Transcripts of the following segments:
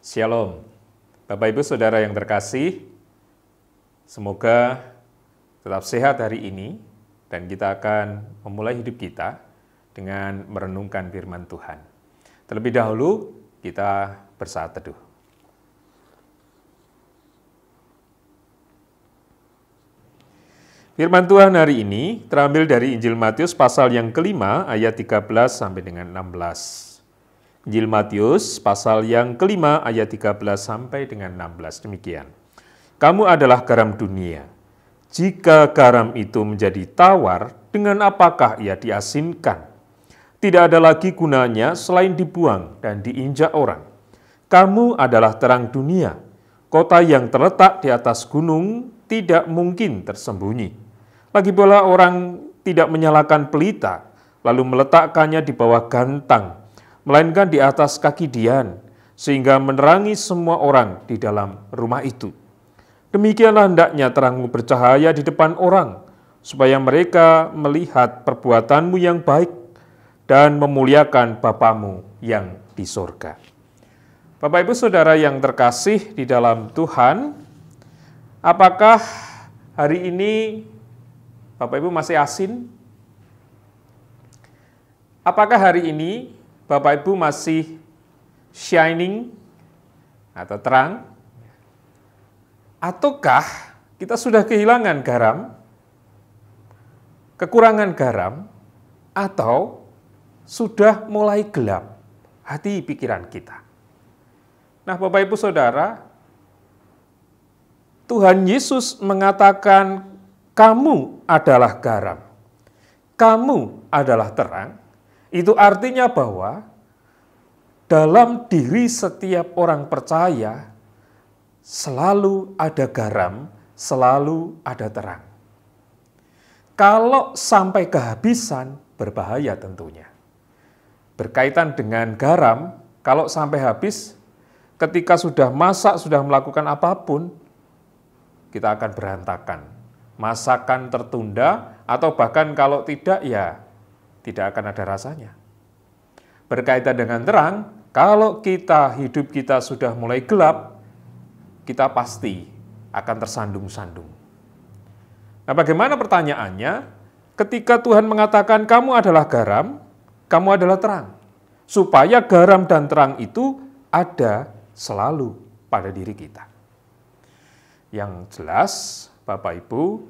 Shalom, Bapak Ibu Saudara yang terkasih, semoga tetap sehat hari ini dan kita akan memulai hidup kita dengan merenungkan firman Tuhan. Terlebih dahulu kita bersaat teduh. Firman Tuhan hari ini terambil dari Injil Matius pasal yang kelima ayat 13 sampai dengan 16. Injil Matius pasal yang kelima ayat 13 sampai dengan 16 demikian. Kamu adalah garam dunia. Jika garam itu menjadi tawar, dengan apakah ia diasinkan? Tidak ada lagi gunanya selain dibuang dan diinjak orang. Kamu adalah terang dunia. Kota yang terletak di atas gunung tidak mungkin tersembunyi. Lagi pula orang tidak menyalakan pelita, lalu meletakkannya di bawah gantang, melainkan di atas kaki dian, sehingga menerangi semua orang di dalam rumah itu. Demikianlah hendaknya terangmu bercahaya di depan orang, supaya mereka melihat perbuatanmu yang baik dan memuliakan Bapamu yang di sorga. Bapak Ibu Saudara yang terkasih di dalam Tuhan, apakah hari ini Bapak Ibu masih asin? Apakah hari ini Bapak Ibu masih shining atau terang? Ataukah kita sudah kehilangan garam, kekurangan garam, atau sudah mulai gelap hati pikiran kita? Nah, Bapak Ibu Saudara, Tuhan Yesus mengatakan, kamu adalah garam, kamu adalah terang. Itu artinya bahwa dalam diri setiap orang percaya selalu ada garam, selalu ada terang. Kalau sampai kehabisan, berbahaya tentunya. Berkaitan dengan garam, kalau sampai habis, ketika sudah masak, sudah melakukan apapun, kita akan berantakan. Masakan tertunda, atau bahkan kalau tidak, ya tidak akan ada rasanya. Berkaitan dengan terang, kalau hidup kita sudah mulai gelap, kita pasti akan tersandung-sandung. Nah, bagaimana pertanyaannya? Ketika Tuhan mengatakan kamu adalah garam, kamu adalah terang. Supaya garam dan terang itu ada selalu pada diri kita. Yang jelas, Bapak Ibu,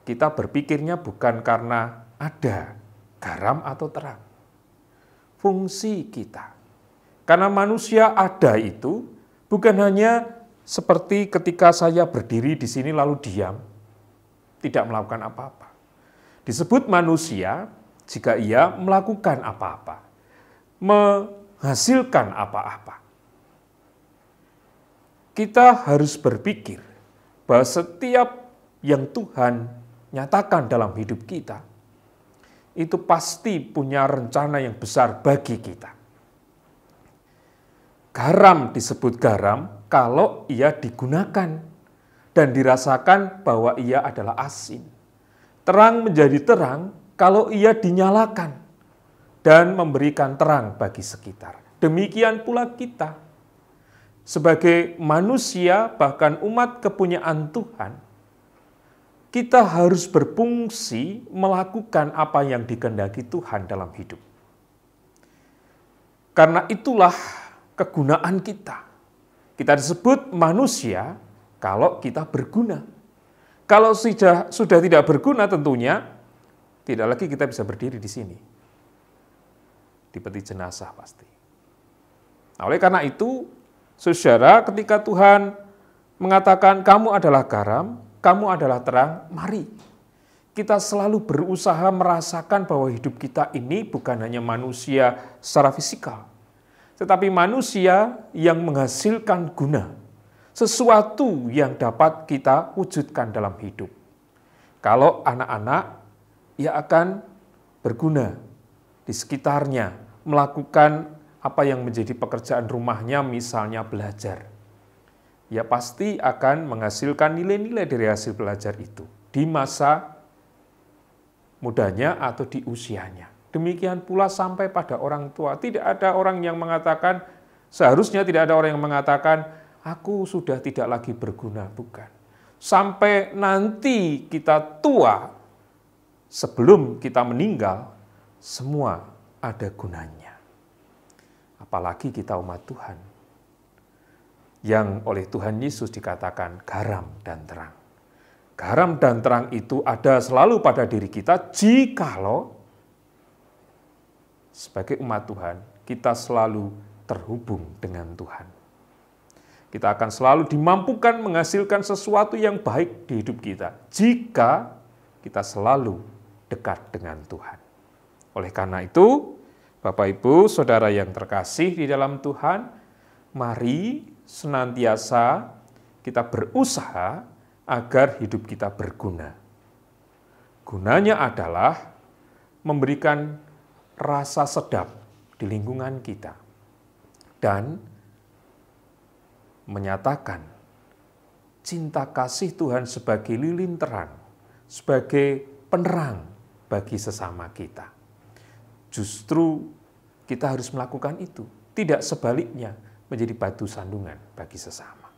kita berpikirnya bukan karena ada garam atau terang. Fungsi kita. Karena manusia ada itu bukan hanya seperti ketika saya berdiri di sini lalu diam, tidak melakukan apa-apa. Disebut manusia jika ia melakukan apa-apa, menghasilkan apa-apa. Kita harus berpikir bahwa setiap yang Tuhan nyatakan dalam hidup kita, itu pasti punya rencana yang besar bagi kita. Garam disebut garam kalau ia digunakan dan dirasakan bahwa ia adalah asin. Terang menjadi terang kalau ia dinyalakan dan memberikan terang bagi sekitar. Demikian pula kita. Sebagai manusia, bahkan umat kepunyaan Tuhan, kita harus berfungsi melakukan apa yang dikehendaki Tuhan dalam hidup. Karena itulah kegunaan kita. Kita disebut manusia kalau kita berguna. Kalau sudah tidak berguna tentunya, tidak lagi kita bisa berdiri di sini. Di peti jenazah pasti. Nah, oleh karena itu, saudara, ketika Tuhan mengatakan kamu adalah garam, kamu adalah terang, mari kita selalu berusaha merasakan bahwa hidup kita ini bukan hanya manusia secara fisikal, tetapi manusia yang menghasilkan guna, sesuatu yang dapat kita wujudkan dalam hidup. Kalau anak-anak, ia akan berguna di sekitarnya, melakukan apa yang menjadi pekerjaan rumahnya, misalnya belajar. Ya pasti akan menghasilkan nilai-nilai dari hasil belajar itu di masa mudanya atau di usianya. Demikian pula sampai pada orang tua. Tidak ada orang yang mengatakan Seharusnya tidak ada orang yang mengatakan, aku sudah tidak lagi berguna, bukan. Sampai nanti kita tua, sebelum kita meninggal, semua ada gunanya. Apalagi kita umat Tuhan, yang oleh Tuhan Yesus dikatakan garam dan terang. Garam dan terang itu ada selalu pada diri kita jikalau sebagai umat Tuhan kita selalu terhubung dengan Tuhan. Kita akan selalu dimampukan menghasilkan sesuatu yang baik di hidup kita jika kita selalu dekat dengan Tuhan. Oleh karena itu, Bapak Ibu, Saudara yang terkasih di dalam Tuhan, mari senantiasa kita berusaha agar hidup kita berguna. Gunanya adalah memberikan rasa sedap di lingkungan kita dan menyatakan cinta kasih Tuhan sebagai lilin terang, sebagai penerang bagi sesama kita. Justru kita harus melakukan itu, tidak sebaliknya menjadi batu sandungan bagi sesama.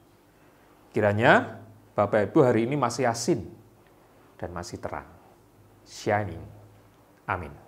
Kiranya Bapak Ibu hari ini masih asin dan masih terang. Shining. Amin.